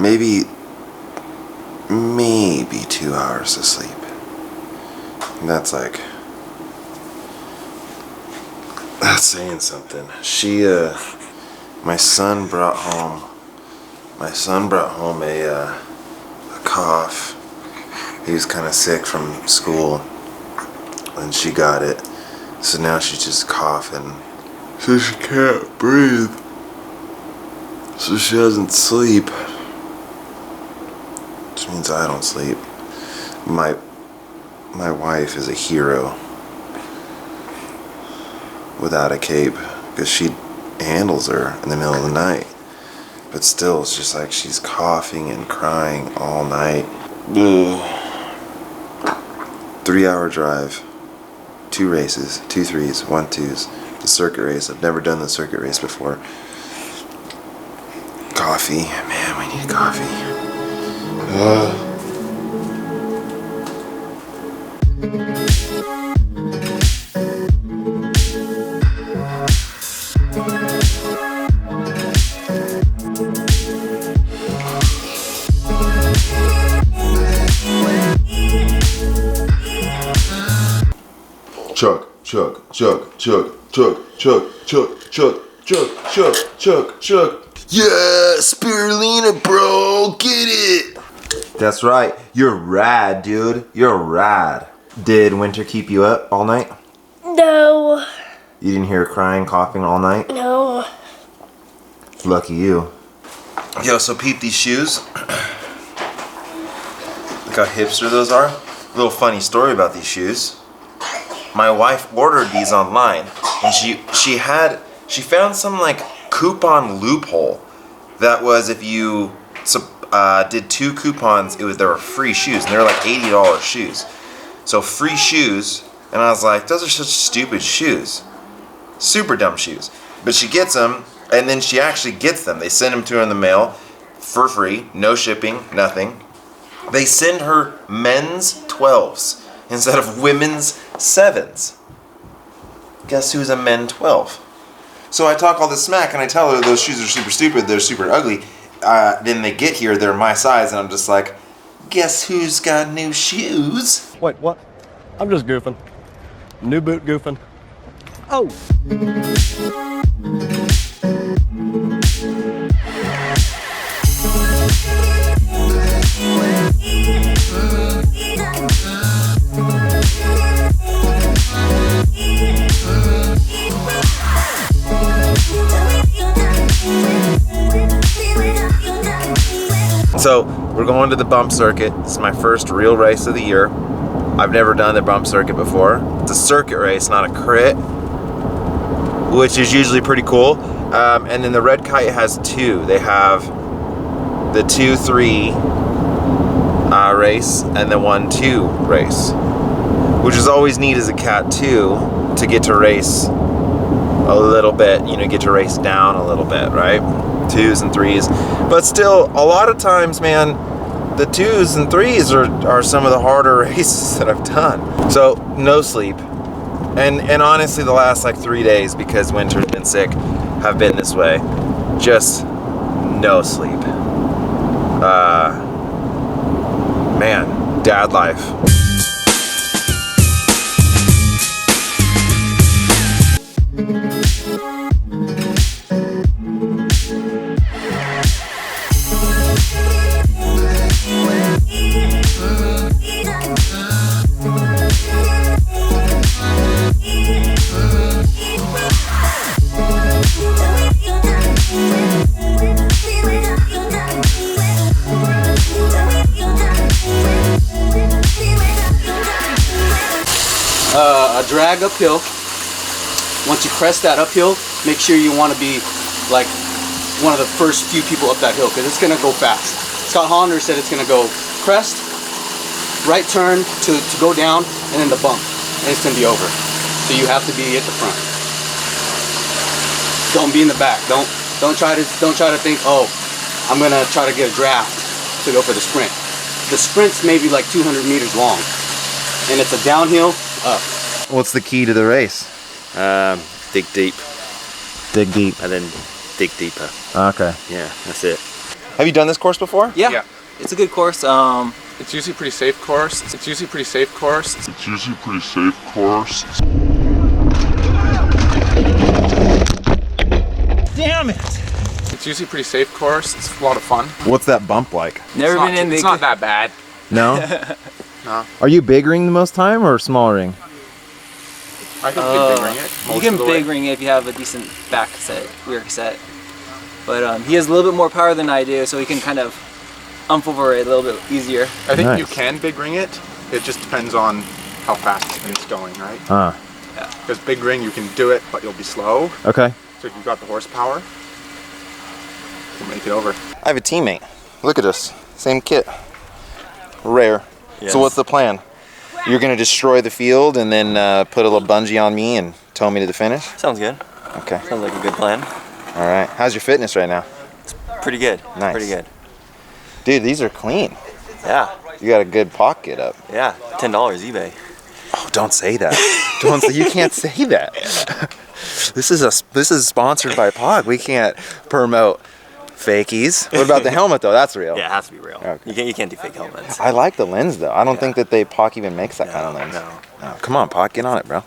Maybe 2 hours of sleep. And that's saying something. My son brought home a cough. He was kind of sick from school, and she got it. So now she's just coughing. So she can't breathe. So she doesn't sleep. Which means I don't sleep. My wife is a hero without a cape, because she handles her in the middle of the night. But still, it's just like she's coughing and crying all night. 3-hour drive, 2 races, 2 3s, 1 2s. The circuit race. I've never done the circuit race before. Coffee. Man, we need coffee. Chug, chug, chug, chug, chug, chug, chug, chug, chug, chug, chug, chug. Yeah, spirulina, bro, get it. That's right. You're rad, dude. You're rad. Did Wynter keep you up all night? No. You didn't hear her crying, coughing all night? No. Lucky you. Yo, so peep these shoes. Look how hipster those are. A little funny story about these shoes. My wife ordered these online, and she found some like coupon loophole that was if you did 2 coupons, there were free shoes, and they were like $80 shoes. So free shoes, and I was like, those are such stupid shoes, super dumb shoes. But she gets them, and then she actually gets them. They send them to her in the mail for free, no shipping, nothing. They send her men's 12s instead of women's 7s. Guess who's a men 12? So I talk all this smack and I tell her those shoes are super stupid, they're super ugly. Then they get here, they're my size, and I'm just like, guess who's got new shoes? Wait, what? I'm just goofing. New boot goofing. Oh! So we're going to the bump circuit. This is my first real race of the year. I've never done the bump circuit before. It's a circuit race, not a crit, which is usually pretty cool. And then the Red Kite has 2. They have the 2-3 race and the 1-2 race, which is always neat as a cat too, to get to race a little bit, get to race down a little bit, right? 2s and 3s. But still, a lot of times, man, the 2s and 3s are some of the harder races that I've done. So, no sleep. And honestly, the last like 3 days, because Wynter's been sick, have been this way. Just no sleep. Man, dad life. A drag uphill. Once you crest that uphill, make sure you want to be like one of the first few people up that hill, because it's going to go fast. Scott Hollander said it's going to go crest, right turn to go down, and then the bump, and it's going to be over. So you have to be at the front. Don't be in the back. Don't try to think, oh, I'm gonna try to get a draft to go for the sprint. The sprint's maybe like 200 meters long, and it's a downhill up. What's the key to the race? Dig deep, Dig deep. and then dig deeper. Okay. Yeah, that's it. Have you done this course before? Yeah. It's a good course. It's usually a pretty safe course. Damn it! It's usually a pretty safe course. It's a lot of fun. What's that bump like? Never been in the. It's not that bad. No? No. Are you big ring the most time or small ring? I think you can big ring it. You most can of the big way. ring it if you have a decent back set, rear set. But he has a little bit more power than I do, so he can kind of ump over it a little bit easier. I think Nice. you can big ring it. It just depends on how fast it's going, right? Because big ring, you can do it, but you'll be slow. Okay. So if you've got the horsepower, you'll make it over. I have a teammate. Look at us. Same kit. Rare. Yes. So what's the plan? You're gonna destroy the field and then put a little bungee on me and tow me to the finish? Sounds good. Okay. Sounds like a good plan. All right. How's your fitness right now? Pretty good. Nice. Pretty good. Dude, these are clean. Yeah. You got a good pocket up. Yeah. $10 eBay. Oh, don't say that. Don't say, you can't say that. This is sponsored by POG. We can't promote fakies. What about the helmet though? That's real. Yeah, it has to be real. Okay. You can't do fake helmets. I like the lens though. I don't think that POG even makes that kind of lens. No. No. Come on, POG, get on it, bro.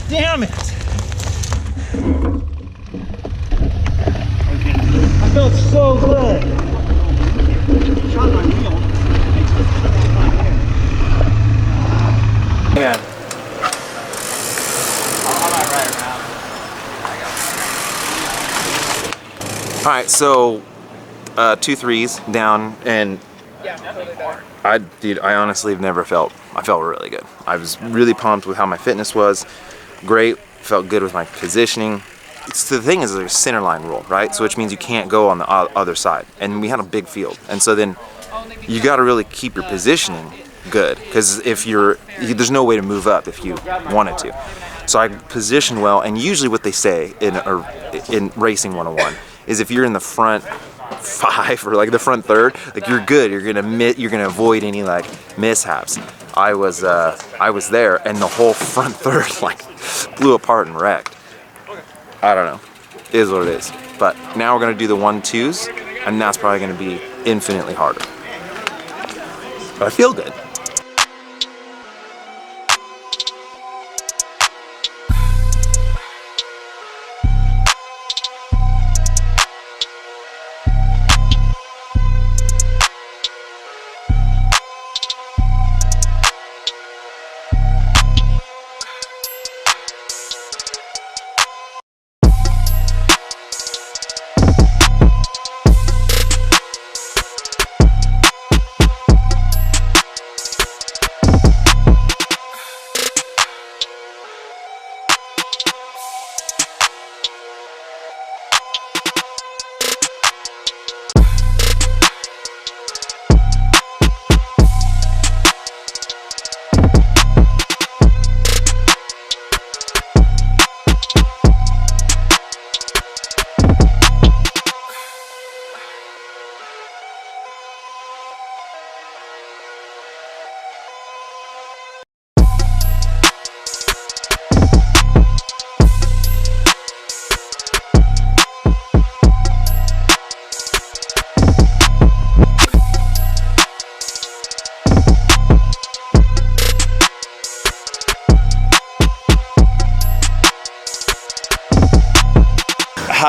Damn it! I felt so good. Yeah. All right, so 2 threes down, and I honestly have never felt. I felt really good. I was really pumped with how my fitness was. Great. Felt good with my positioning. The thing is, there's a center line rule, right? So which means you can't go on the other side. And we had a big field, and so then you got to really keep your positioning good, because if there's no way to move up if you wanted to. So I positioned well, and usually what they say in racing 101 is if you're in the front 5 or like the front third, like you're good. You're gonna avoid any like mishaps. I was there, and the whole front third like blew apart and wrecked. I don't know. It is what it is. But now we're gonna do the 1-2s, and that's probably gonna be infinitely harder. But I feel good.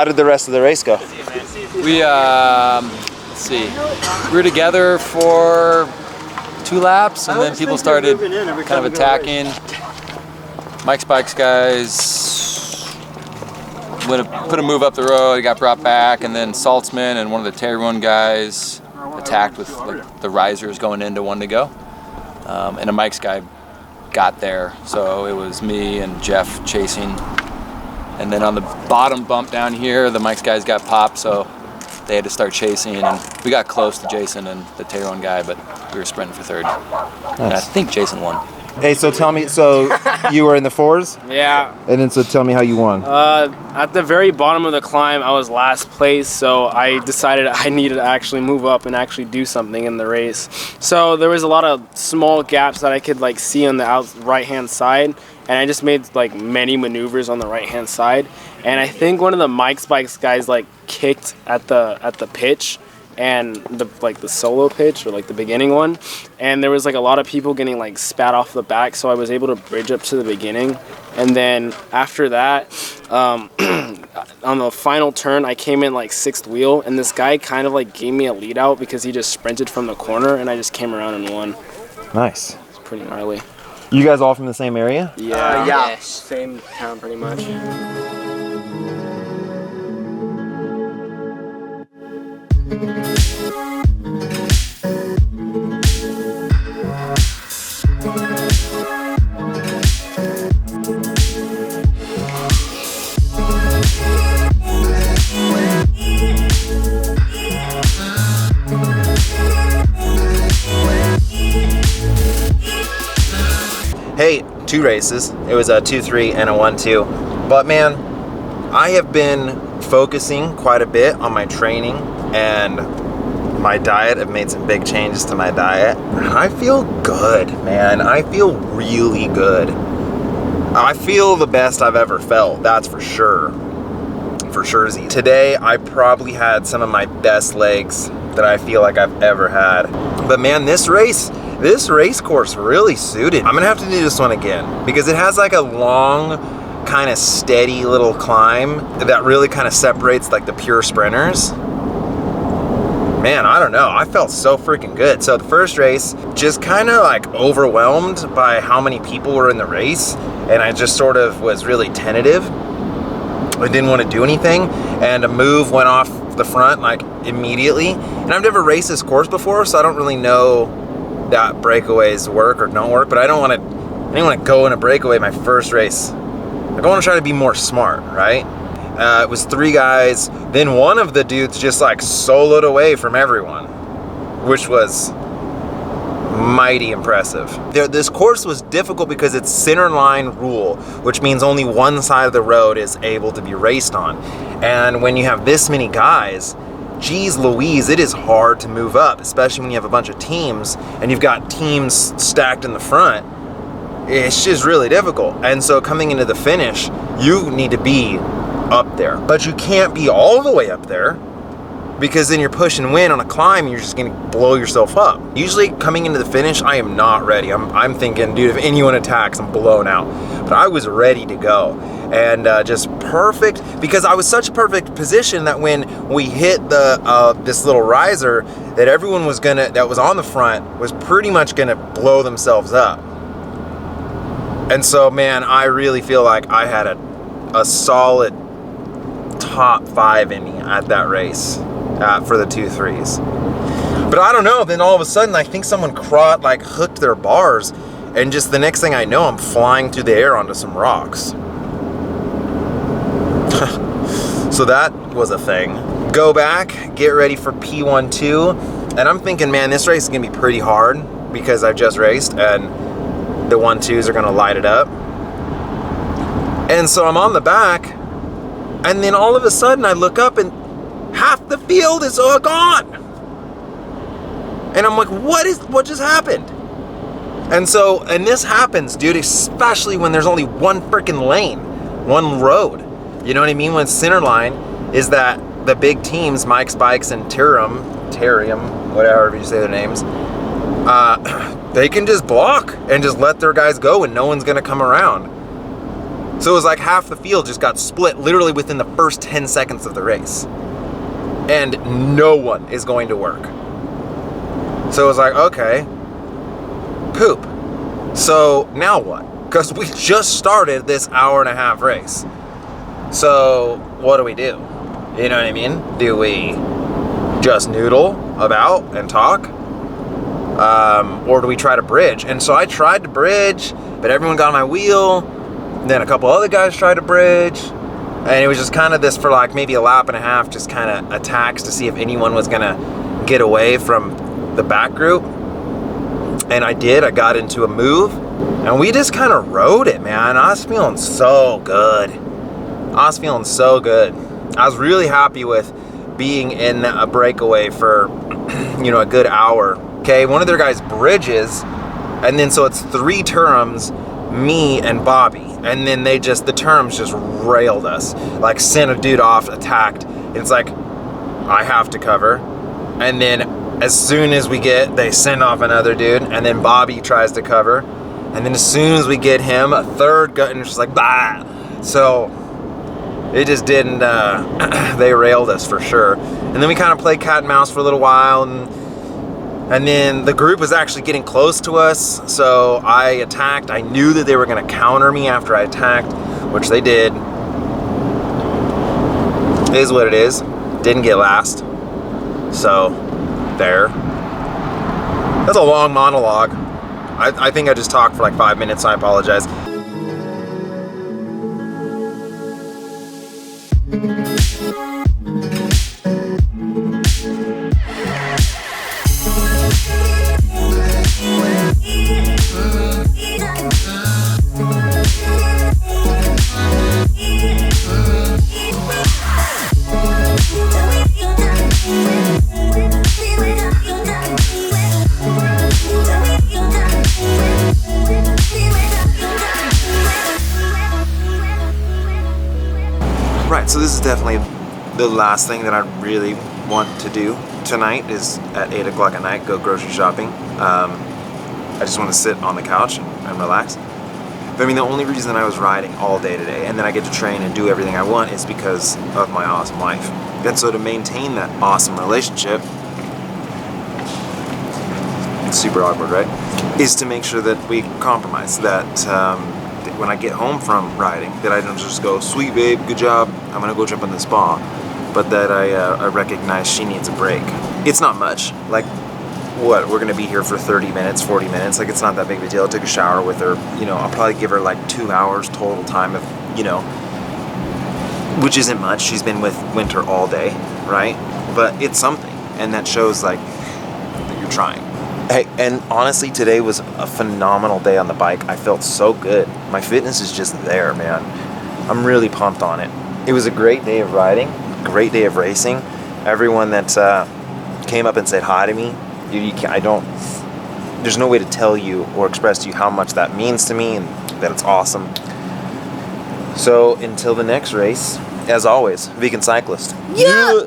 How did the rest of the race go? We, let's see, we were together for 2 laps, and then people started kind of attacking. Mike's Bikes guys put a move up the road, he got brought back, and then Saltzman and one of the Terry Run guys attacked with like, the risers going into 1 to go. And a Mike's guy got there, so it was me and Jeff chasing. And then on the bottom bump down here, the Mike's guys got popped, so they had to start chasing, and we got close to Jason and the Terry Run guy, but we were sprinting for 3rd. Nice. And I think Jason won. Hey, so tell me, so you were in the 4s? Yeah. And then so tell me how you won. At the very bottom of the climb, I was last place, so I decided I needed to actually move up and actually do something in the race. So there was a lot of small gaps that I could like see on the right-hand side, and I just made like many maneuvers on the right-hand side. And I think one of the Mike's Bikes guys like kicked at the pitch, and the solo pitch, or like the beginning one, and there was like a lot of people getting like spat off the back, so I was able to bridge up to the beginning. And then after that, on the final turn, I came in like 6th wheel, and this guy kind of like gave me a lead out because he just sprinted from the corner, and I just came around and won. Nice. It's pretty gnarly. You guys all from the same area? Yeah. Yes. Same town pretty much. Hey, 2 races. It was a 2-3 and a 1-2. But man, I have been focusing quite a bit on my training and my diet. I've made some big changes to my diet. I feel good, man. I feel really good. I feel the best I've ever felt, that's for sure. For sure. Today, I probably had some of my best legs that I feel like I've ever had. But man, this race course really suited. I'm gonna have to do this one again because it has like a long, kind of steady little climb that really kind of separates like the pure sprinters. Man, I don't know, I felt so freaking good. So the first race, just kind of like overwhelmed by how many people were in the race, and I just sort of was really tentative. I didn't want to do anything, and a move went off the front like immediately. And I've never raced this course before, so I don't really know that breakaways work or don't work, but I didn't want to go in a breakaway my first race. I want to try to be more smart, right? It was 3 guys, then one of the dudes just like soloed away from everyone, which was mighty impressive. This course was difficult because it's center line rule, which means only one side of the road is able to be raced on. And when you have this many guys, geez Louise, it is hard to move up, especially when you have a bunch of teams and you've got teams stacked in the front. It's just really difficult. And so coming into the finish, you need to be up there, but you can't be all the way up there because then you're pushing wind on a climb and you're just gonna blow yourself up. Usually coming into the finish, I am not ready. I'm thinking, dude, if anyone attacks, I'm blown out. But I was ready to go, and just perfect, because I was such a perfect position that when we hit the this little riser, that everyone that was on the front was pretty much gonna blow themselves up. And so, man, I really feel like I had a solid top 5 in me at that race for the 2-3s. But I don't know, then all of a sudden I think someone hooked their bars, and just the next thing I know, I'm flying through the air onto some rocks. So that was a thing. Go back, get ready for P12, and I'm thinking, man, this race is gonna be pretty hard because I've just raced and the 1-2s are gonna light it up. And so I'm on the back, and then all of a sudden I look up and half the field is all gone. And I'm like, what just happened? And this happens, dude, especially when there's only one freaking lane, one road. You know what I mean? When center line is that the big teams, Mike's Bikes and Tyrium, whatever you say their names, they can just block and just let their guys go and no one's gonna come around. So it was like half the field just got split literally within the first 10 seconds of the race. And no one is going to work. So it was like, okay, poop. So now what? Because we just started this hour-and-a-half race. So what do we do? You know what I mean? Do we just noodle about and talk? Or do we try to bridge? And so I tried to bridge, but everyone got on my wheel. Then a couple other guys tried to bridge. And it was just kind of this for like maybe a lap and a half, just kind of attacks to see if anyone was gonna get away from the back group. And I did. I got into a move, and we just kind of rode it, man. I was feeling so good. I was really happy with being in a breakaway for, you know, a good hour. Okay, one of their guys bridges, and then so it's 3 terms, me and Bobby, and then the terms just railed us, like sent a dude off, attacked. It's like, I have to cover, and then as soon as they send off another dude, and then Bobby tries to cover, and then as soon as we get him, a third gut, and it's just like, bah! So it just didn't, they railed us for sure. And then we kind of played cat and mouse for a little while, and then the group was actually getting close to us, so I attacked. I knew that they were gonna counter me after I attacked, which they did. It is what it is. Didn't get last. So, there. That's a long monologue. I think I just talked for like 5 minutes, I apologize. Right, so this is definitely the last thing that I really want to do tonight is at 8 o'clock at night, go grocery shopping. I just want to sit on the couch and relax. But I mean, the only reason I was riding all day today and then I get to train and do everything I want is because of my awesome wife. And so to maintain that awesome relationship, it's super awkward, right? Is to make sure that we compromise, that when I get home from riding, that I don't just go, sweet babe, good job, I'm gonna go jump in the spa, but that I recognize she needs a break. It's not much, like, what, we're gonna be here for 30 minutes, 40 minutes, like it's not that big of a deal. I took a shower with her, you know, I'll probably give her like 2 hours total time of, you know, which isn't much. She's been with Wynter all day, right? But it's something, and that shows like that you're trying. Hey, and honestly, today was a phenomenal day on the bike. I felt so good. My fitness is just there, man. I'm really pumped on it. It was a great day of riding, great day of racing. Everyone that came up and said hi to me, there's no way to tell you or express to you how much that means to me and that it's awesome. So until the next race, as always, vegan cyclist. Yeah!